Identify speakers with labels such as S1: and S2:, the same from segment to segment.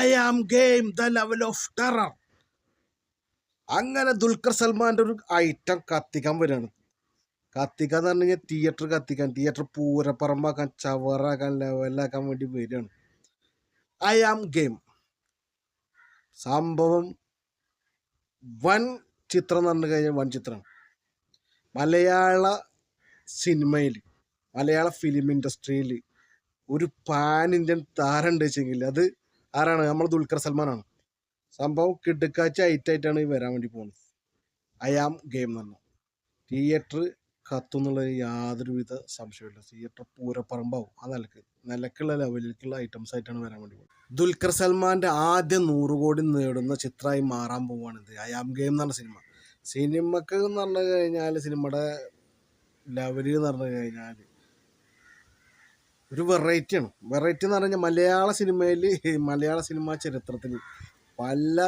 S1: I am game the level of terror. അങ്ങനെ ദുൽഖർ സൽമാൻ്റെ ഒരു item കത്തിക്കാൻ വരികയാണ്. കത്തിക്കാൻ എന്ന് പറഞ്ഞു കഴിഞ്ഞാൽ തിയേറ്റർ കത്തിക്കാൻ, തിയേറ്റർ പൂരപ്പറമ്പാക്കാൻ, ചവറാക്കാൻ, ലെവലാക്കാൻ വേണ്ടി വരികയാണ്. ഐ ആം ഗെയിം സംഭവം വൻ ചിത്രം എന്ന് പറഞ്ഞു കഴിഞ്ഞാൽ വൻ ചിത്രമാണ്. മലയാള സിനിമയിൽ, മലയാള ഫിലിം ഇൻഡസ്ട്രിയിൽ ഒരു പാൻ ഇന്ത്യൻ താരം ഉണ്ട് വെച്ചെങ്കിൽ അത് ആരാണ്? നമ്മൾ ദുൽഖർ സൽമാനാണ്. സംഭവം കിടുക്കാച്ച ഐറ്റായിട്ടാണ് വരാൻ വേണ്ടി പോകുന്നത്. ഐ ആം ഗെയിം എന്ന് പറഞ്ഞാൽ തിയേറ്റർ കത്തുന്നുള്ളത് യാതൊരുവിധ സംശയമില്ല. തിയേറ്റർ പൂരപ്പറമ്പാവും. ആ നിലക്കുള്ള ലെവലിലേക്കുള്ള ഐറ്റംസ് ആയിട്ടാണ് വരാൻ വേണ്ടി പോകുന്നത്. ദുൽഖർ സൽമാൻ്റെ ആദ്യം 100 കോടി നേടുന്ന ചിത്രമായി മാറാൻ പോവുകയാണിത് ഐ ആം ഗെയിം എന്ന് പറഞ്ഞ സിനിമ. സിനിമക്ക് എന്ന് പറഞ്ഞു കഴിഞ്ഞാൽ, സിനിമയുടെ ലെവല് എന്ന് പറഞ്ഞു കഴിഞ്ഞാൽ ഒരു വെറൈറ്റിയാണ്. വെറൈറ്റി എന്ന് പറഞ്ഞു കഴിഞ്ഞാൽ മലയാള സിനിമാ ചരിത്രത്തിൽ പല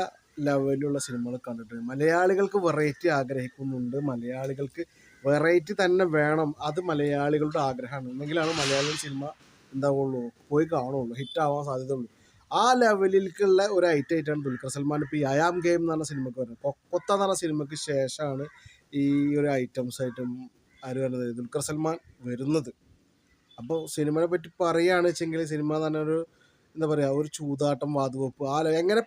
S1: ലെവലിലുള്ള സിനിമകൾ കണ്ടിട്ടുണ്ട്. മലയാളികൾക്ക് വെറൈറ്റി ആഗ്രഹിക്കുന്നുണ്ട്. മലയാളികൾക്ക് വെറൈറ്റി തന്നെ വേണം. അത് മലയാളികളുടെ ആഗ്രഹമാണ്. എന്നെങ്കിലാണ് മലയാള സിനിമ എന്താവുള്ളൂ, പോയി കാണുള്ളൂ, ഹിറ്റാവാൻ സാധ്യതയുള്ളൂ. ആ ലെവലിലേക്കുള്ള ഒരു ഐറ്റമായിട്ടാണ് ദുൽഖർ സൽമാൻ ഇപ്പോൾ ഈ ഐ ആം ഗെയിം എന്ന് പറഞ്ഞ സിനിമയ്ക്ക് വരുന്നത്. കൊക്കത്ത എന്ന് പറഞ്ഞ സിനിമയ്ക്ക് ശേഷമാണ് ഈ ഒരു ഐറ്റംസ് ആയിട്ടും ആര് വരുന്നത്, ദുൽഖർ സൽമാൻ വരുന്നത്. അപ്പോൾ സിനിമയെ പറ്റി പറയുകയാണെന്ന് വെച്ചെങ്കിൽ, സിനിമ എന്ന് പറഞ്ഞൊരു എന്താ പറയുക, ഒരു ചൂതാട്ടം, വാതുവെപ്പ്, എങ്ങനെ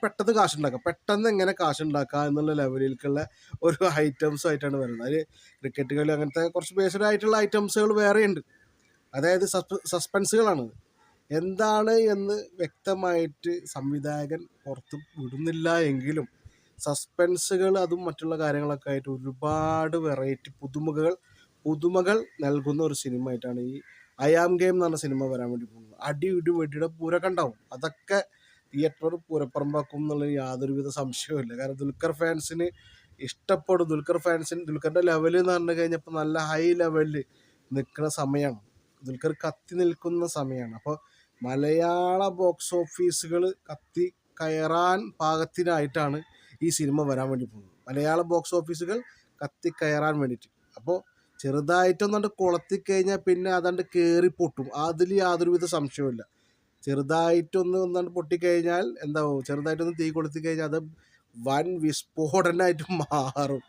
S1: പെട്ടെന്ന് എങ്ങനെ കാശുണ്ടാക്കാം എന്നുള്ള ലെവലിലേക്കുള്ള ഒരു ഐറ്റംസ് ആയിട്ടാണ് വരുന്നത്. അതിൽ ക്രിക്കറ്റ് കളി അങ്ങനത്തെ കുറച്ച് ബേസ്ഡ് ആയിട്ടുള്ള ഐറ്റംസുകൾ വേറെയുണ്ട്. അതായത് സസ്പെൻസുകളാണ്. എന്താണ് എന്ന് വ്യക്തമായിട്ട് സംവിധായകൻ പുറത്ത് വിടുന്നില്ല എങ്കിലും സസ്പെൻസുകൾ, അതും മറ്റുള്ള കാര്യങ്ങളൊക്കെ ആയിട്ട് ഒരുപാട് വെറൈറ്റി പുതുമകൾ നൽകുന്ന ഒരു സിനിമ ആയിട്ടാണ് ഈ ഐ ആം ഗെയിം എന്ന് പറഞ്ഞ സിനിമ വരാൻ വേണ്ടി പോകുന്നത്. അടി വെടിയുടെ പൂരൊക്കെ ഉണ്ടാവും. അതൊക്കെ തിയേറ്റർ പൂരപ്പറമ്പാക്കും എന്നുള്ളത് യാതൊരുവിധ സംശയവുമില്ല. കാരണം ദുൽഖർ ഫാൻസിന് ഇഷ്ടപ്പെടും. ദുൽഖറിൻ്റെ ലെവൽ എന്ന് പറഞ്ഞു കഴിഞ്ഞപ്പോൾ നല്ല ഹൈ ലെവലിൽ നിൽക്കുന്ന സമയമാണ്. ദുൽഖർ കത്തി നിൽക്കുന്ന സമയമാണ്. അപ്പോൾ മലയാള ബോക്സ് ഓഫീസുകൾ കത്തി കയറാൻ പാകത്തിനായിട്ടാണ് ഈ സിനിമ വരാൻ വേണ്ടി പോകുന്നത്. മലയാള ബോക്സ് ഓഫീസുകൾ കത്തി കയറാൻ വേണ്ടിയിട്ട്. അപ്പോൾ ചെറുതായിട്ടൊന്നുകൊണ്ട് കൊളത്തിക്കഴിഞ്ഞാൽ പിന്നെ അതാണ്ട് കയറി പൊട്ടും. അതിൽ യാതൊരുവിധ സംശയവുമില്ല. ഒന്നാണ്ട് പൊട്ടിക്കഴിഞ്ഞാൽ എന്താവും, ചെറുതായിട്ടൊന്ന് തീ കൊളുത്തി കഴിഞ്ഞാൽ അത് വൻ വിസ്ഫോടനമായിട്ട് മാറും.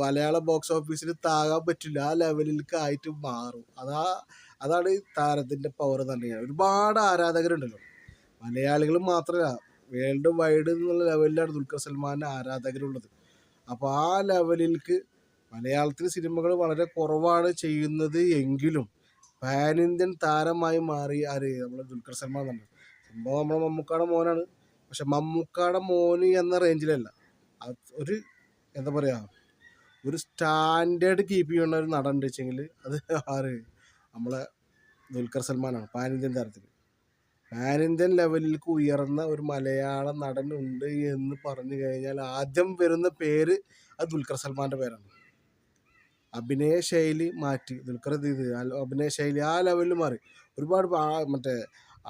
S1: മലയാള ബോക്സ് ഓഫീസിൽ താകാൻ പറ്റില്ല, ആ ലെവലിലേക്ക് ആയിട്ട് മാറും. അതാണ് ഈ താരത്തിൻ്റെ പവർ എന്ന് പറഞ്ഞു കഴിഞ്ഞാൽ. ഒരുപാട് ആരാധകരുണ്ടല്ലോ, മലയാളികൾ മാത്രമല്ല, വേൾഡ് വൈഡ് എന്നുള്ള ലെവലിലാണ് ദുൽഖർ സൽമാൻ്റെ ആരാധകരുള്ളത്. അപ്പോൾ ആ ലെവലിലേക്ക് മലയാളത്തിൽ സിനിമകൾ വളരെ കുറവാണ് ചെയ്യുന്നത് എങ്കിലും പാൻ ഇന്ത്യൻ താരമായി മാറി നമ്മളെ ദുൽഖർ സൽമാൻ തന്നെ. സംഭവം നമ്മളെ മമ്മൂക്കാടെ മോനാണ്. പക്ഷെ മമ്മൂക്കാടെ മോന് എന്ന റേഞ്ചിലല്ല. ഒരു എന്താ പറയുക, ഒരു സ്റ്റാൻഡേർഡ് കീപ്പ് ചെയ്യുന്ന ഒരു നടൻ ഉണ്ട് വെച്ചെങ്കിൽ അത് നമ്മളെ ദുൽഖർ സൽമാനാണ്. പാൻ ഇന്ത്യൻ താരത്തിൽ പാൻ ഇന്ത്യൻ ലെവലിലേക്ക് ഉയർന്ന ഒരു മലയാള നടൻ ഉണ്ട് എന്ന് പറഞ്ഞു കഴിഞ്ഞാൽ ആദ്യം വരുന്ന പേര് അത് ദുൽഖർ സൽമാൻ്റെ പേരാണ്. അഭിനയ ശൈലി മാറ്റി ദുൽഖർ അഭിനയ ശൈലി ആ ലെവലിൽ മാറി. ഒരുപാട് മറ്റേ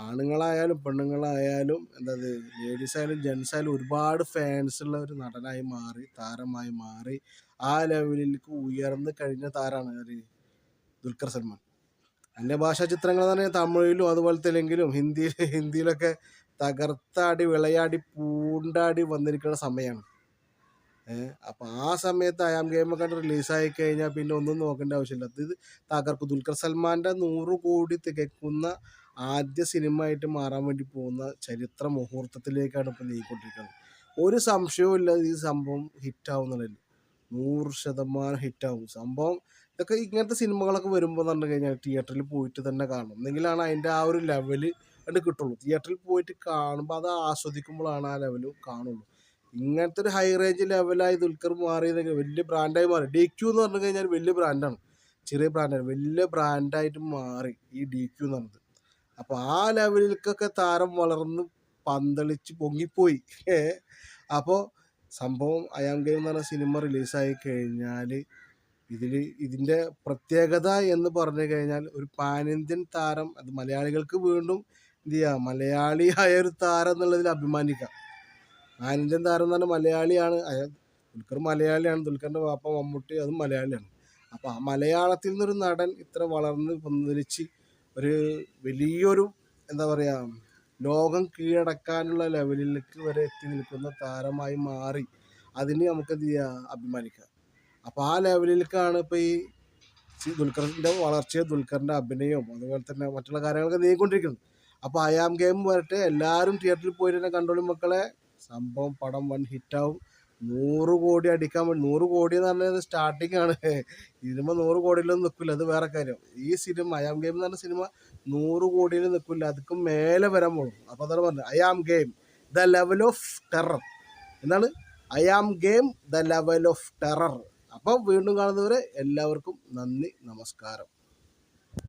S1: ആണുങ്ങളായാലും പെണ്ണുങ്ങളായാലും ലേഡീസ് ആയാലും ജെൻസ് ആയാലും ഒരുപാട് ഫാൻസ് ഉള്ള ഒരു നടനായി മാറി, താരമായി മാറി. ആ ലെവലിലേക്ക് ഉയർന്നു കഴിഞ്ഞ താരമാണ് ദുൽഖർ സൽമാൻ. അന്യഭാഷാ ചിത്രങ്ങൾ എന്ന് പറഞ്ഞാൽ തമിഴിലും അതുപോലെ തെലുങ്കിലും ഹിന്ദിയിലൊക്കെ തകർത്താടി വിളയാടി പൂണ്ടാടി വന്നിരിക്കുന്ന സമയമാണ്. അപ്പോൾ ആ സമയത്ത് ഐ ആം ഗെയിം ഒക്കെ റിലീസായി കഴിഞ്ഞാൽ പിന്നെ ഒന്നും നോക്കേണ്ട ആവശ്യമില്ല. ഇത് തകർക്കും. ദുൽഖർ സൽമാൻ്റെ 100 കോടി തികയ്ക്കുന്ന ആദ്യ സിനിമ ആയിട്ട് മാറാൻ വേണ്ടി പോകുന്ന ചരിത്ര മുഹൂർത്തത്തിലേക്കാണ് ഇപ്പോൾ നീങ്ങിക്കൊണ്ടിരിക്കുന്നത്. ഒരു സംശയവും ഇല്ല ഈ സംഭവം ഹിറ്റാവും എന്നുള്ളതിൽ. 100% ഹിറ്റാവും സംഭവം. ഇതൊക്കെ ഇങ്ങനത്തെ സിനിമകളൊക്കെ വരുമ്പോൾ എന്ന് പറഞ്ഞു കഴിഞ്ഞാൽ തിയേറ്ററിൽ പോയിട്ട് തന്നെ കാണണം. എന്നെങ്കിലാണ് അതിൻ്റെ ആ ഒരു ലെവല് അത് കിട്ടുള്ളൂ. തിയേറ്ററിൽ പോയിട്ട് കാണുമ്പോൾ അത് ആസ്വദിക്കുമ്പോഴാണ് ആ ലെവല് കാണുള്ളൂ. ഇങ്ങനത്തെ ഒരു ഹൈ റേഞ്ച് ലെവലായി ദുൽഖർ മാറിയതെങ്കിൽ വലിയ ബ്രാൻഡായി മാറി. DQ എന്ന് പറഞ്ഞു കഴിഞ്ഞാൽ വലിയ ബ്രാൻഡാണ്, ചെറിയ ബ്രാൻഡാണ്, വലിയ ബ്രാൻഡായിട്ട് മാറി ഈ DQ എന്ന് പറഞ്ഞത്. അപ്പോൾ ആ ലെവലിലേക്കൊക്കെ താരം വളർന്ന് പന്തളിച്ച് പൊങ്ങിപ്പോയി. അപ്പോൾ സംഭവം ഐ ആം ഗെയിം എന്ന് പറഞ്ഞ സിനിമ റിലീസായി കഴിഞ്ഞാൽ ഇതിൻ്റെ പ്രത്യേകത എന്ന് പറഞ്ഞു കഴിഞ്ഞാൽ ഒരു പാൻ ഇന്ത്യൻ താരം, അത് മലയാളികൾക്ക് വീണ്ടും എന്ത് ചെയ്യുക, മലയാളിയായ ഒരു താരം എന്നുള്ളതിൽ അഭിമാനിക്കാം. പാൻ ഇന്ത്യൻ താരം എന്ന് പറഞ്ഞാൽ മലയാളിയാണ്. ദുൽഖർ മലയാളിയാണ്. ദുൽഖറിൻ്റെ വാപ്പ മമ്മൂട്ടി അതും മലയാളിയാണ്. അപ്പോൾ ആ മലയാളത്തിൽ നിന്നൊരു നടൻ ഇത്ര വളർന്ന് പന്തലിച്ച് ഒരു വലിയൊരു എന്താ പറയുക ലോകം കീഴടക്കാനുള്ള ലെവലിലേക്ക് വരെ എത്തി നിൽക്കുന്ന താരമായി മാറി. അതിന് നമുക്ക് എന്ത് ചെയ്യാം, അഭിമാനിക്കാം. അപ്പോൾ ആ ലെവലിലേക്കാണ് ഇപ്പോൾ ഈ ദുൽഖറിൻ്റെ വളർച്ചയും ദുൽഖറിൻ്റെ അഭിനയവും അതുപോലെ തന്നെ മറ്റുള്ള കാര്യങ്ങളൊക്കെ നീങ്ങിക്കൊണ്ടിരിക്കുന്നത്. അപ്പോൾ ഐ ആം ഗെയിം വരട്ടെ, എല്ലാവരും തിയേറ്ററിൽ പോയിട്ട് തന്നെ കണ്ടോളി മക്കളെ. സംഭവം പടം വൻ ഹിറ്റാവും. 100 കോടി അടിക്കാൻ വേണ്ടി, 100 കോടി എന്ന് പറഞ്ഞാൽ സ്റ്റാർട്ടിങ് ആണ്. സിനിമ 100 കോടിയിലൊന്നും നിൽക്കില്ല, അത് വേറെ കാര്യം. ഈ സിനിമ ഐ ആം ഗെയിം എന്ന് പറഞ്ഞ സിനിമ 100 കോടിയിൽ നിൽക്കില്ല, അതൊക്കെ മേലെ വരാൻ പോകും. അപ്പോൾ അതാണ് പറഞ്ഞത്, I am game the level of terror. എന്താണ് I am game the level of terror. അപ്പം വീണ്ടും കാണുന്നവരെ എല്ലാവർക്കും നന്ദി, നമസ്കാരം.